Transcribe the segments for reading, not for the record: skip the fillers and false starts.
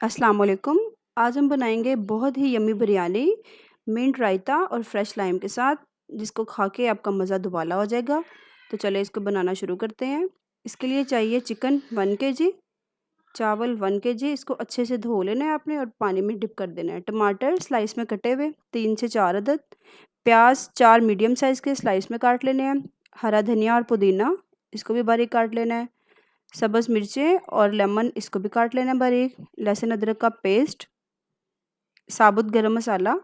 अस्सलाम वालेकुम। आज हम बनाएंगे बहुत ही यम्मी बिरयानी मिंट रायता और फ्रेश लाइम के साथ, जिसको खा के आपका मज़ा दुबाला हो जाएगा। तो चले इसको बनाना शुरू करते हैं। इसके लिए चाहिए चिकन 1 केजी, चावल 1 केजी। इसको अच्छे से धो लेना है आपने और पानी में डिप कर देना है। टमाटर स्लाइस में कटे हुए 3 से 4 अदद, प्याज 4 मीडियम साइज़ के स्लाइस में काट लेने हैं, हरा धनिया और पुदीना इसको भी बारीक काट लेना है, सब्ज़ मिर्चें और लेमन इसको भी काट लेना है बारीक, लहसुन अदरक का पेस्ट, साबुत गरम मसाला,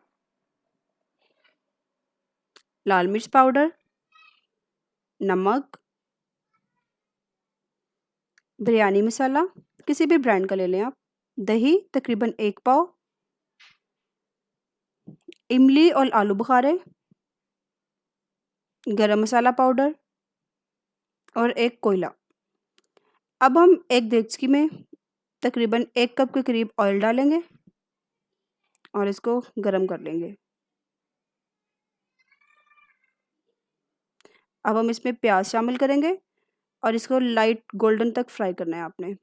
लाल मिर्च पाउडर, नमक, बिरयानी मसाला किसी भी ब्रांड का ले लें आप, दही तकरीबन 1 पाव, इमली और आलू बुखारे, गरम मसाला पाउडर और एक कोयला। अब हम एक देगची में तकरीबन 1 कप के करीब ऑयल डालेंगे और इसको गरम कर लेंगे। अब हम इसमें प्याज शामिल करेंगे और इसको लाइट गोल्डन तक फ्राई करना है आपने।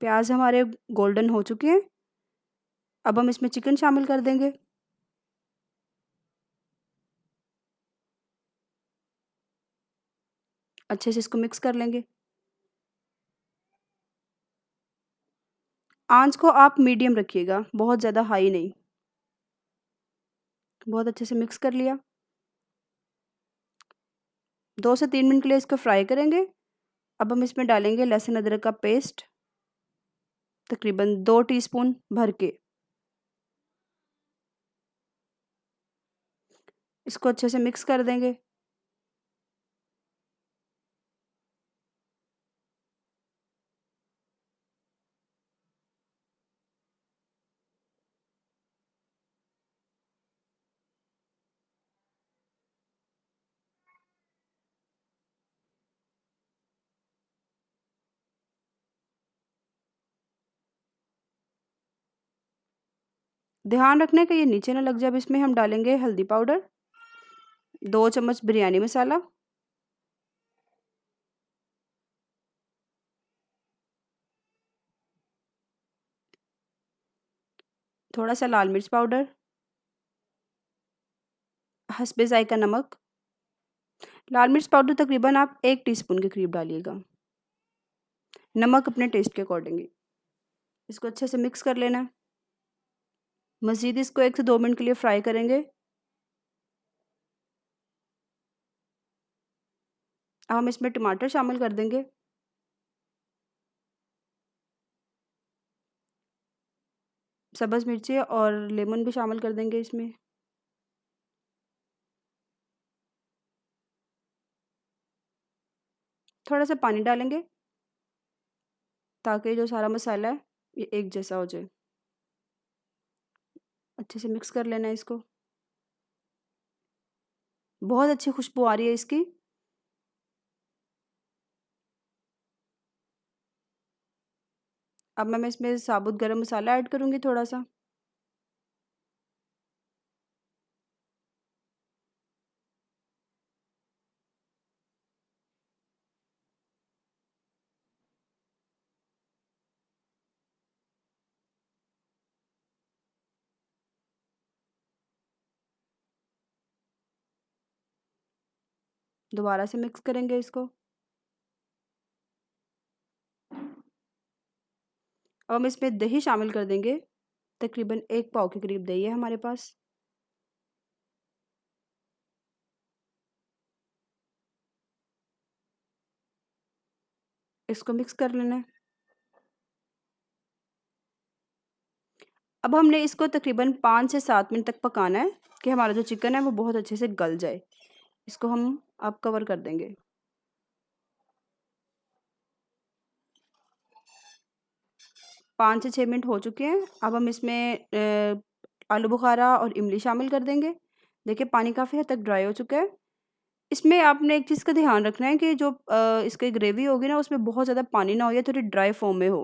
प्याज हमारे गोल्डन हो चुके हैं। अब हम इसमें चिकन शामिल कर देंगे। अच्छे से इसको मिक्स कर लेंगे। आंच को आप मीडियम रखिएगा, बहुत ज़्यादा हाई नहीं। बहुत अच्छे से मिक्स कर लिया। 2 से 3 मिनट के लिए इसको फ्राई करेंगे। अब हम इसमें डालेंगे लहसुन अदरक का पेस्ट, तकरीबन 2 टीस्पून भर के। इसको अच्छे से मिक्स कर देंगे। ध्यान रखने का ये नीचे ना लग जाए। अब इसमें हम डालेंगे हल्दी पाउडर, 2 चम्मच बिरयानी मसाला, थोड़ा सा लाल मिर्च पाउडर, हस्बे ज़ायका नमक। लाल मिर्च पाउडर तकरीबन आप 1 टीस्पून के करीब डालिएगा। नमक अपने टेस्ट के अकॉर्डिंगली। इसको अच्छे से मिक्स कर लेना है। मज़ीद इसको 1 से 2 मिनट के लिए फ्राई करेंगे। अब हम इसमें टमाटर शामिल कर देंगे। सब्ज़ मिर्ची और लेमन भी शामिल कर देंगे इसमें। थोड़ा सा पानी डालेंगे ताकि जो सारा मसाला है ये एक जैसा हो जाए। अच्छे से मिक्स कर लेना है इसको। बहुत अच्छी खुशबू आ रही है इसकी। अब मैं इसमें साबुत गरम मसाला ऐड करूँगी थोड़ा सा। दोबारा से मिक्स करेंगे इसको। अब हम इसमें दही शामिल कर देंगे। तकरीबन 1 पाव के करीब दही है हमारे पास। इसको मिक्स कर लेना है। अब हमने इसको तकरीबन 5 से 7 मिनट तक पकाना है कि हमारा जो चिकन है वो बहुत अच्छे से गल जाए। इसको हम अब कवर कर देंगे। 5 से 6 मिनट हो चुके हैं। अब हम इसमें आलू बुखारा और इमली शामिल कर देंगे। देखिए पानी काफ़ी हद तक ड्राई हो चुका है। इसमें आपने एक चीज़ का ध्यान रखना है कि जो इसकी ग्रेवी होगी ना उसमें बहुत ज़्यादा पानी ना हो या थोड़ी ड्राई फॉर्म में हो,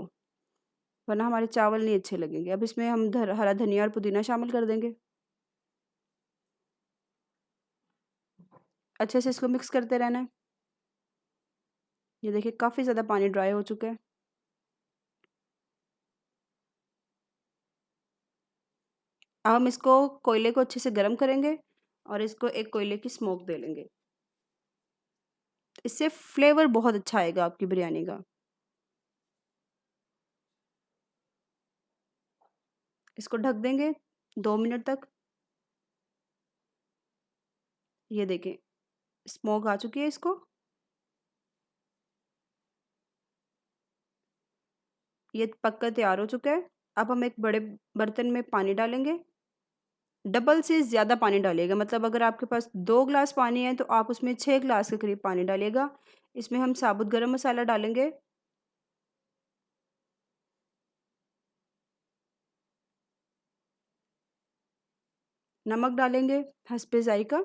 वरना हमारे चावल नहीं अच्छे लगेंगे। अब इसमें हम हरा धनिया और पुदीना शामिल कर देंगे। अच्छे से इसको मिक्स करते रहना है। ये देखिए काफ़ी ज़्यादा पानी ड्राई हो चुका है। अब हम इसको कोयले को अच्छे से गर्म करेंगे और इसको एक कोयले की स्मोक दे लेंगे। इससे फ्लेवर बहुत अच्छा आएगा आपकी बिरयानी का। इसको ढक देंगे 2 मिनट तक। ये देखिए स्मोक आ चुकी है इसको। ये पककर तैयार हो चुका है। अब हम एक बड़े बर्तन में पानी डालेंगे। डबल से ज़्यादा पानी डालिएगा, मतलब अगर आपके पास 2 ग्लास पानी है तो आप उसमें 6 ग्लास के करीब पानी डालिएगा। इसमें हम साबुत गरम मसाला डालेंगे। नमक डालेंगे हस्बे ज़ायक़ा।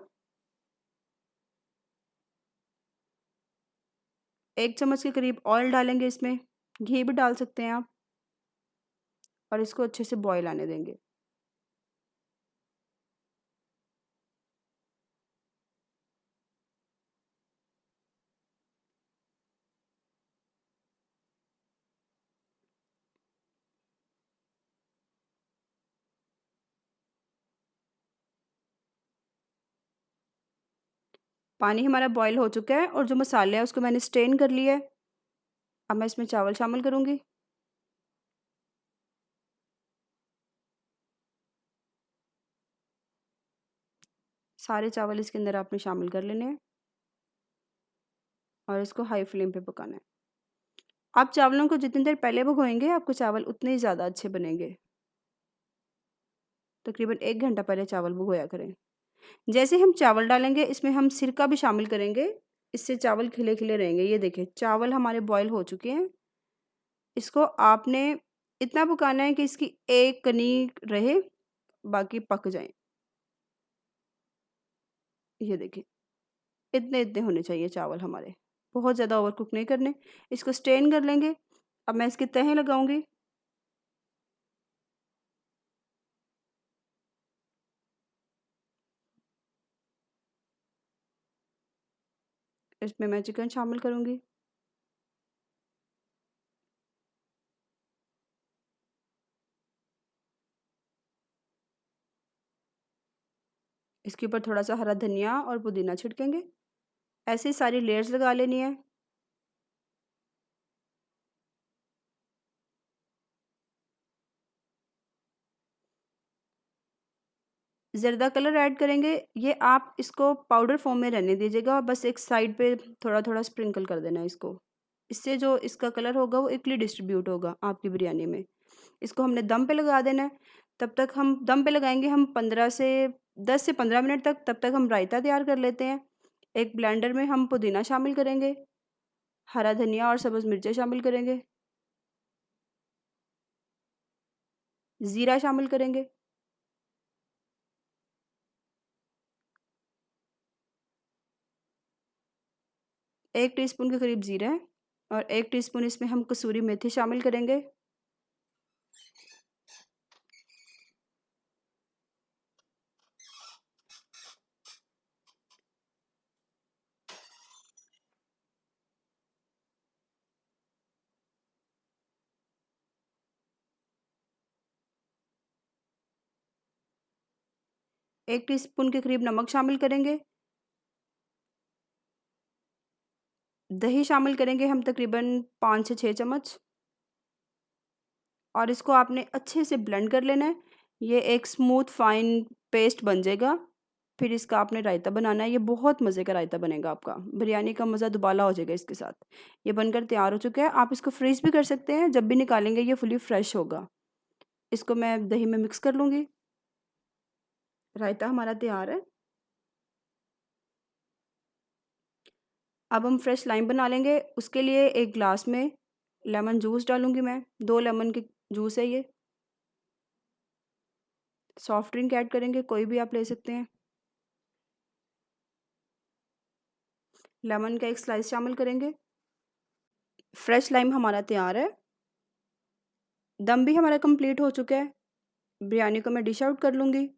1 चम्मच के करीब ऑयल डालेंगे इसमें, घी भी डाल सकते हैं आप, और इसको अच्छे से बॉयल आने देंगे। पानी हमारा बॉयल हो चुका है और जो मसाले हैं उसको मैंने स्ट्रेन कर लिया है। अब मैं इसमें चावल शामिल करूँगी। सारे चावल इसके अंदर आपने शामिल कर लेने हैं और इसको हाई फ्लेम पे पकाना है। आप चावलों को जितनी देर पहले भिगोएंगे आपके चावल उतने ही ज़्यादा अच्छे बनेंगे। तकरीबन 1 घंटा पहले चावल भिगोया करें। जैसे हम चावल डालेंगे इसमें हम सिरका भी शामिल करेंगे, इससे चावल खिले-खिले रहेंगे। ये देखिए चावल हमारे बॉयल हो चुके हैं। इसको आपने इतना पकाना है कि इसकी एक कनी रहे, बाकी पक जाएँ। ये देखिए इतने-इतने होने चाहिए चावल हमारे, बहुत ज़्यादा ओवर कुक नहीं करने। इसको स्ट्रेन कर लेंगे। अब मैं इसकी तहें लगाऊँगी। इसमें मैं चिकन शामिल करूँगी। इसके ऊपर थोड़ा-सा हरा धनिया और पुदीना छिड़केंगे। ऐसे ही सारी लेयर्स लगा लेनी है। ज़र्दा कलर ऐड करेंगे, ये आप इसको पाउडर फॉर्म में रहने दीजिएगा, बस एक साइड पे थोड़ा-थोड़ा स्प्रिंकल कर देना है इसको। इससे जो इसका कलर होगा वो इक्वली डिस्ट्रीब्यूट होगा आपकी बिरयानी में। इसको हमने दम पे लगा देना है। तब तक हम दम पे लगाएँगे हम 15 से 10 से 15 मिनट तक, तब तक हम रायता तैयार कर लेते हैं। एक ब्लेंडर में हम पुदीना शामिल करेंगे, हरा धनिया और सब्ज़ मिर्चें शामिल करेंगे, ज़ीरा शामिल करेंगे, 1 टीस्पून के करीब ज़ीरा है और 1 टीस्पून इसमें हम कसूरी मेथी शामिल करेंगे। 1 टीस्पून के करीब नमक शामिल करेंगे। दही शामिल करेंगे हम तकरीबन 5 से 6 चम्मच, और इसको आपने अच्छे से ब्लेंड कर लेना है। ये एक स्मूथ फाइन पेस्ट बन जाएगा। फिर इसका आपने रायता बनाना है। ये बहुत मज़े का रायता बनेगा आपका। बिरयानी का मज़ा दुबाला हो जाएगा इसके साथ। ये बनकर तैयार हो चुका है। आप इसको फ्रीज़ भी कर सकते हैं। जब भी निकालेंगे ये फुली फ्रेश होगा। इसको मैं दही में मिक्स कर लूँगी। रायता हमारा तैयार है। अब हम फ्रेश लाइम बना लेंगे। उसके लिए एक ग्लास में लेमन जूस डालूँगी मैं। 2 लेमन के जूस है ये। सॉफ्ट ड्रिंक ऐड करेंगे, कोई भी आप ले सकते हैं। लेमन का एक स्लाइस शामिल करेंगे। फ्रेश लाइम हमारा तैयार है। दम भी हमारा कंप्लीट हो चुका है। बिरयानी को मैं डिश आउट कर लूँगी।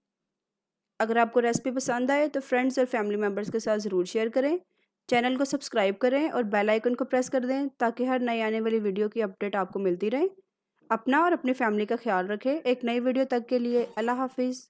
अगर आपको रेसिपी पसंद आए तो फ्रेंड्स और फैमिली मेम्बर्स के साथ ज़रूर शेयर करें। चैनल को सब्सक्राइब करें और बेल आइकन को प्रेस कर दें ताकि हर नई आने वाली वीडियो की अपडेट आपको मिलती रहे। अपना और अपनी फैमिली का ख्याल रखें। एक नई वीडियो तक के लिए अल्लाह हाफिज़।